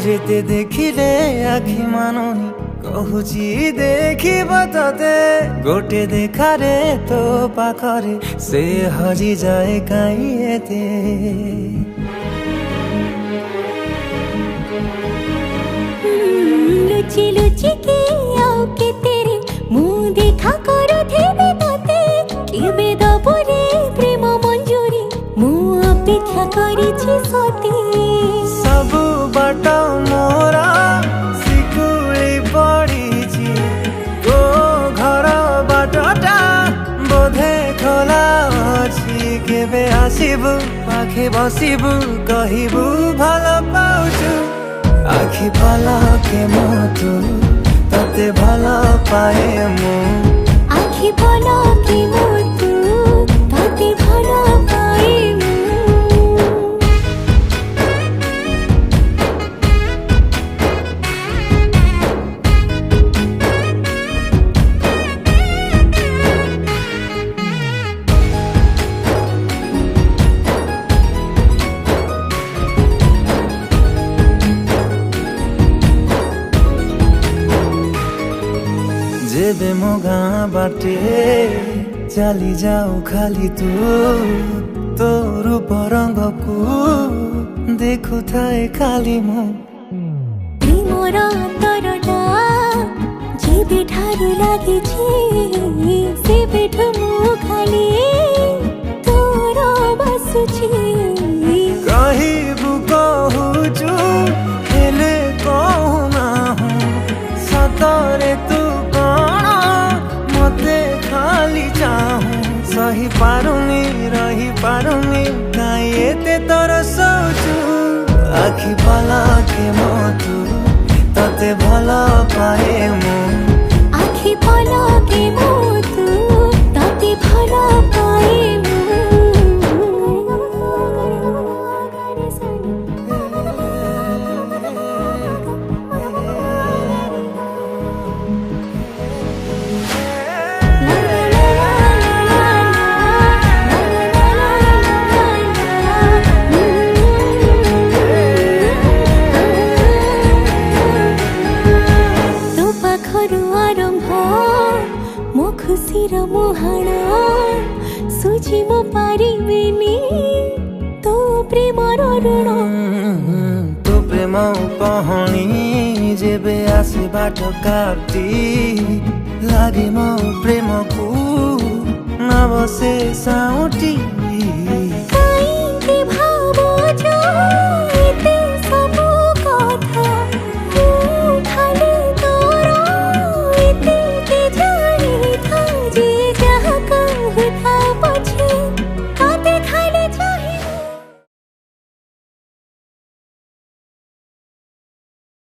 যেতে ଦେଖିଲେ ଆଖି ମାନୁନି କହୁଛି ଦେଖିବ ତତେ ଗୋଟେ ଦେଖାରେ ତୋ ପାଖରେ ସେ ହଜିଯାଏ କାହିଁ ଏତେ ଲୁଚି ଲୁଚି କି ଆଉ କେତେରେ ମୁଁ ଦେଖା କରୁଥିବି ତତେ କେବେ ଦବୁରେ ପ୍ରେମ ମଞ୍ଜୁରୀ ମୁଁ ଅପେକ୍ଷା କରିଛି ସତେ ସବୁ ବାଟ ମୋର ଶିକୁଳି ପଡ଼ିଛି ତୋ ଘର ବାଟଟା ବୋଧେ ଖୋଲା ଅଛି କେବେ ଆସିବୁ ପାଖେ ବସିବୁ କହିବୁ ଭଲ ପାଉଛୁ ଆଖି ପଲକେ ମୁଁ ତୁ ତତେ ଭଲ ପାଏ ମୁଁ ଆଖି ପଲକେ ମୁଁ ତୁ ତତେ ଭଲ ପାଏ ମୁଁ जेबे मो गाँ बाटे चली जाऊ खाली तू तो रूप रंग को देखु थाए खाली मु प्रेमर अंतरटा जेबे ठारू लागिछि सेबेठु मु खाली तोर बसुछि कहिबु कहुचु हेले कहूना सतरे तू खाली चाहूं सही पारुनी रही पारुनी काई एते तोर सोचू आखि पलके मो तू तते भल पाए मु आखि पलके मो तू तते भल पाए मो खुशीर मुहाण सुझी मो पारिबिनी तो प्रेमर ऋण तो प्रेम कहानी जेबे आसे बाट काटी लागे मो प्रेम को न बसे साउटी